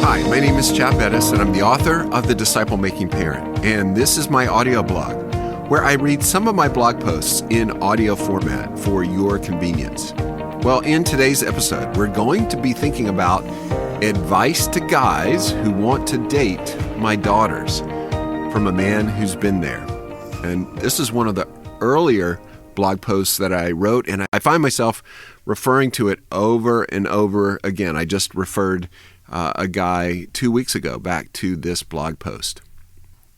Hi, my name is Chad Bettis, and I'm the author of The Disciple Making Parent, and this is my audio blog, where I read some of my blog posts in audio format for your convenience. Well, in today's episode, we're going to be thinking about advice to guys who want to date my daughters from a man who's been there. And this is one of the earlier blog posts that I wrote, and I find myself referring to it over and over again. I just referred a guy 2 weeks ago back to this blog post.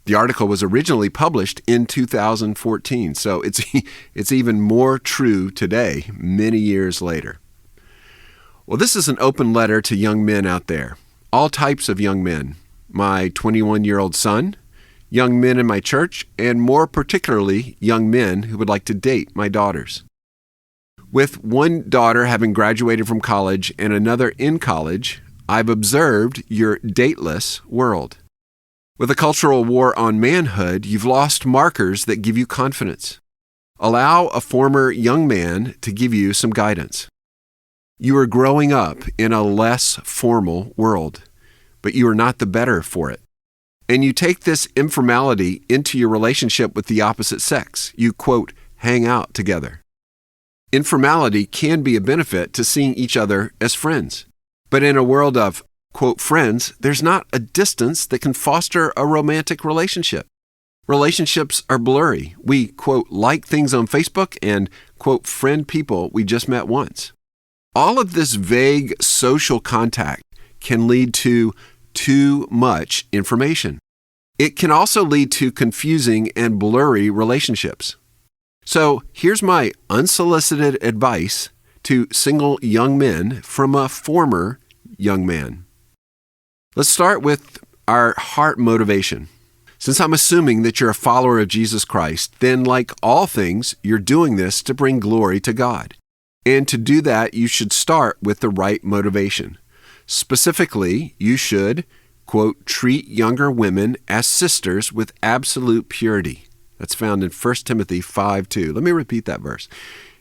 The article was originally published in 2014, so it's even more true today, many years later. Well, this is an open letter to young men out there, all types of young men. My 21-year-old son, young men in my church, and more particularly, young men who would like to date my daughters. With one daughter having graduated from college and another in college, I've observed your dateless world. With a cultural war on manhood, you've lost markers that give you confidence. Allow a former young man to give you some guidance. You are growing up in a less formal world, but you are not the better for it. And you take this informality into your relationship with the opposite sex. You, quote, hang out together. Informality can be a benefit to seeing each other as friends. But in a world of, quote, friends, there's not a distance that can foster a romantic relationship. Relationships are blurry. We, quote, like things on Facebook and, quote, friend people we just met once. All of this vague social contact can lead to too much information. It can also lead to confusing and blurry relationships. So here's my unsolicited advice to single young men from a former young man. Let's start with our heart motivation. Since I'm assuming that you're a follower of Jesus Christ, then like all things, you're doing this to bring glory to God. And to do that, you should start with the right motivation. Specifically, you should, quote, treat younger women as sisters with absolute purity. That's found in 1 Timothy 5:2. Let me repeat that verse.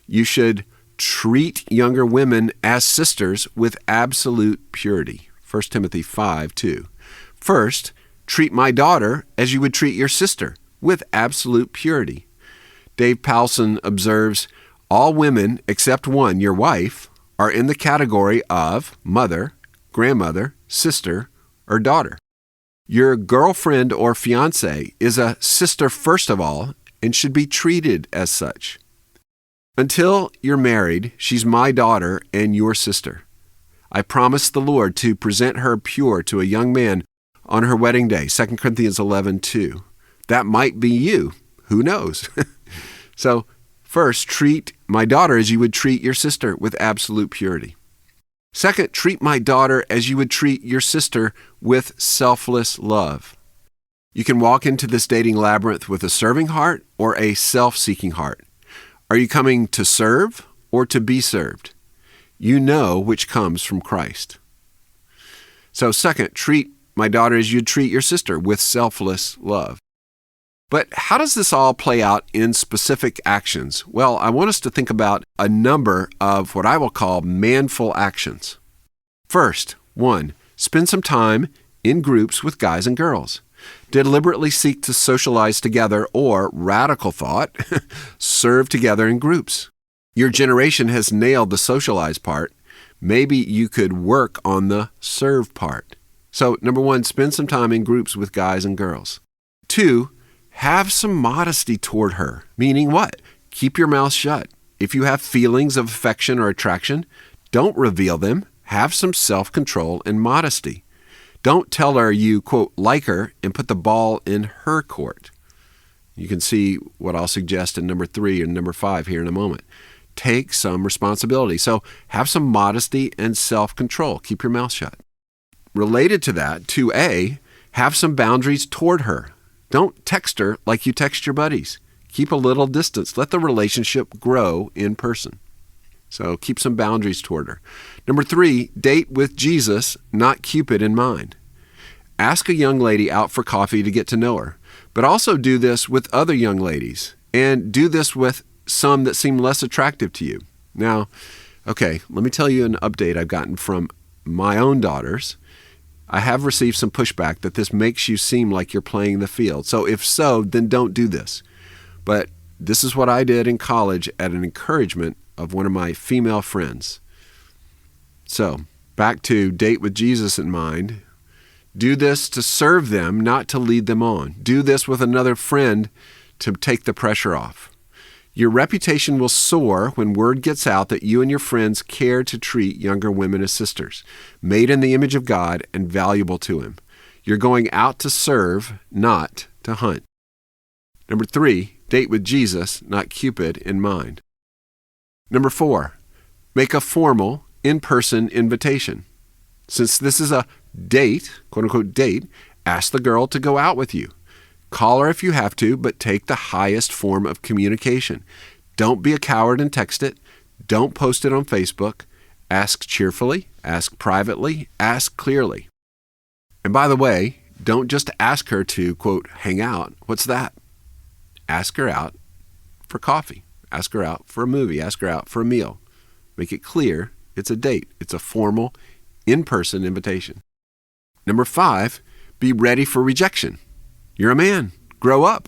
You should treat younger women as sisters with absolute purity. 1 Timothy 5:2. First, treat my daughter as you would treat your sister, with absolute purity. Dave Powelson observes, all women except one, your wife, are in the category of mother, grandmother, sister, or daughter. Your girlfriend or fiancé is a sister first of all and should be treated as such. Until you're married, she's my daughter and your sister. I promise the Lord to present her pure to a young man on her wedding day, 2 Corinthians 11:2. That might be you. Who knows? So, first, treat my daughter as you would treat your sister with absolute purity. Second, treat my daughter as you would treat your sister with selfless love. You can walk into this dating labyrinth with a serving heart or a self-seeking heart. Are you coming to serve or to be served? You know which comes from Christ. So second, treat my daughter as you'd treat your sister with selfless love. But how does this all play out in specific actions? Well, I want us to think about a number of what I will call manful actions. First, 1, spend some time in groups with guys and girls. Deliberately seek to socialize together, or radical thought, serve together in groups. Your generation has nailed the socialize part. Maybe you could work on the serve part. So, number 1, spend some time in groups with guys and girls. 2, have some modesty toward her, meaning what? Keep your mouth shut. If you have feelings of affection or attraction, don't reveal them. Have some self-control and modesty. Don't tell her you, quote, like her and put the ball in her court. You can see what I'll suggest in number 3 and number 5 here in a moment. Take some responsibility. So have some modesty and self-control. Keep your mouth shut. Related to that, 2A, have some boundaries toward her. Don't text her like you text your buddies. Keep a little distance. Let the relationship grow in person. So keep some boundaries toward her. Number 3, date with Jesus, not Cupid in mind. Ask a young lady out for coffee to get to know her, but also do this with other young ladies, and do this with some that seem less attractive to you. Now, okay, let me tell you an update I've gotten from my own daughters. I have received some pushback that this makes you seem like you're playing the field. So if so, then don't do this. But this is what I did in college at an encouragement of one of my female friends. So back to date with Jesus in mind. Do this to serve them, not to lead them on. Do this with another friend to take the pressure off. Your reputation will soar when word gets out that you and your friends care to treat younger women as sisters, made in the image of God and valuable to Him. You're going out to serve, not to hunt. Number 3, date with Jesus, not Cupid, in mind. Number 4, make a formal, in-person invitation. Since this is a date, quote-unquote date, ask the girl to go out with you. Call her if you have to, but take the highest form of communication. Don't be a coward and text it. Don't post it on Facebook. Ask cheerfully, ask privately, ask clearly. And by the way, don't just ask her to, quote, hang out. What's that? Ask her out for coffee. Ask her out for a movie. Ask her out for a meal. Make it clear it's a date. It's a formal, in-person invitation. Number 5, be ready for rejection. You're a man. Grow up.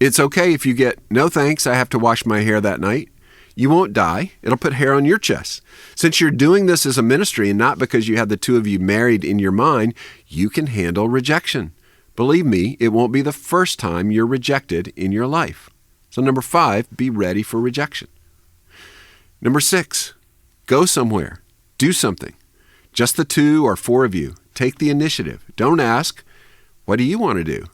It's okay if you get, no thanks, I have to wash my hair that night. You won't die. It'll put hair on your chest. Since you're doing this as a ministry and not because you have the two of you married in your mind, you can handle rejection. Believe me, it won't be the first time you're rejected in your life. So number 5, be ready for rejection. Number 6, go somewhere. Do something. Just the 2 or 4 of you. Take the initiative. Don't ask, what do you want to do?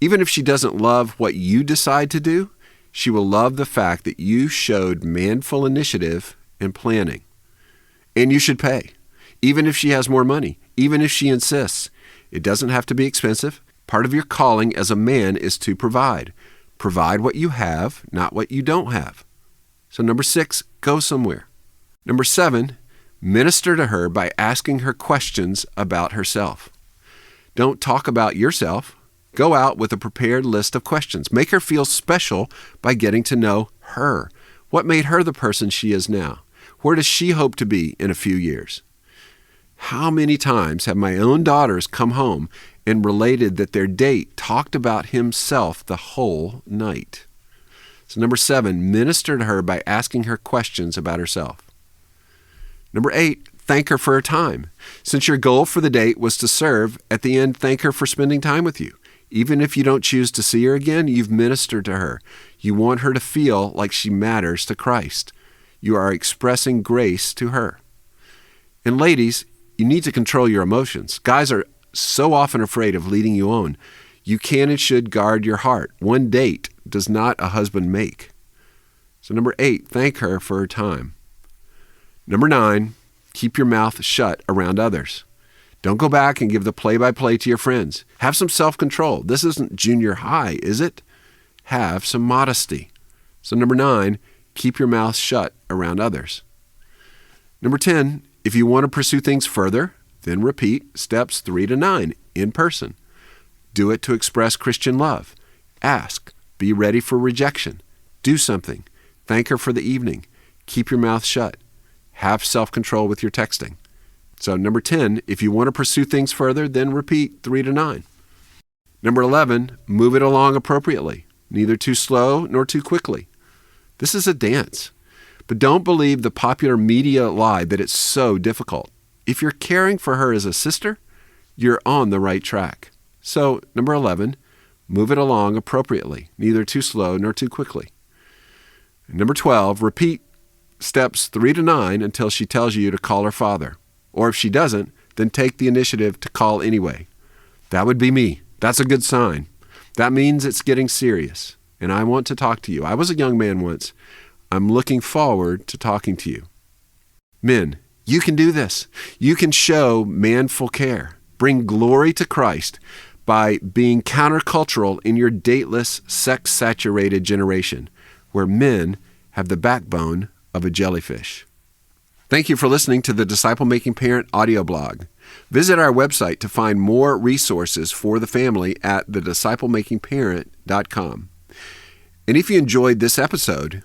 Even if she doesn't love what you decide to do, she will love the fact that you showed manful initiative and planning. And you should pay, even if she has more money, even if she insists. It doesn't have to be expensive. Part of your calling as a man is to provide. Provide what you have, not what you don't have. So number 6, go somewhere. Number 7, minister to her by asking her questions about herself. Don't talk about yourself. Go out with a prepared list of questions. Make her feel special by getting to know her. What made her the person she is now? Where does she hope to be in a few years? How many times have my own daughters come home and related that their date talked about himself the whole night? So number 7, minister to her by asking her questions about herself. Number 8, thank her for her time. Since your goal for the date was to serve, at the end, thank her for spending time with you. Even if you don't choose to see her again, you've ministered to her. You want her to feel like she matters to Christ. You are expressing grace to her. And ladies, you need to control your emotions. Guys are so often afraid of leading you on. You can and should guard your heart. One date does not a husband make. So number 8, thank her for her time. Number 9, keep your mouth shut around others. Don't go back and give the play-by-play to your friends. Have some self-control. This isn't junior high, is it? Have some modesty. So number 9, keep your mouth shut around others. Number 10, if you want to pursue things further, then repeat steps 3 to 9 in person. Do it to express Christian love. Ask. Be ready for rejection. Do something. Thank her for the evening. Keep your mouth shut. Have self-control with your texting. So number 10, if you want to pursue things further, then repeat 3 to 9. Number 11, move it along appropriately, neither too slow nor too quickly. This is a dance. But don't believe the popular media lie that it's so difficult. If you're caring for her as a sister, you're on the right track. So number 11, move it along appropriately, neither too slow nor too quickly. And number 12, repeat steps 3 to 9 until she tells you to call her father. Or if she doesn't, then take the initiative to call anyway. That would be me. That's a good sign. That means it's getting serious, and I want to talk to you. I was a young man once. I'm looking forward to talking to you. Men, you can do this. You can show manful care. Bring glory to Christ by being countercultural in your dateless, sex-saturated generation, where men have the backbone of a jellyfish. Thank you for listening to the Disciple Making Parent audio blog. Visit our website to find more resources for the family at thedisciplemakingparent.com. And if you enjoyed this episode,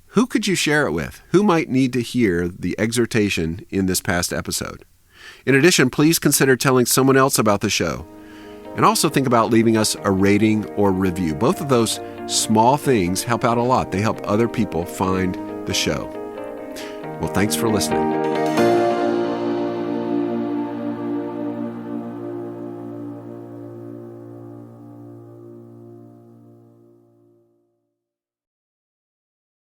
who could you share it with? Who might need to hear the exhortation in this past episode? In addition, please consider telling someone else about the show. And also think about leaving us a rating or review. Both of those small things help out a lot. They help other people find the show. Well, thanks for listening.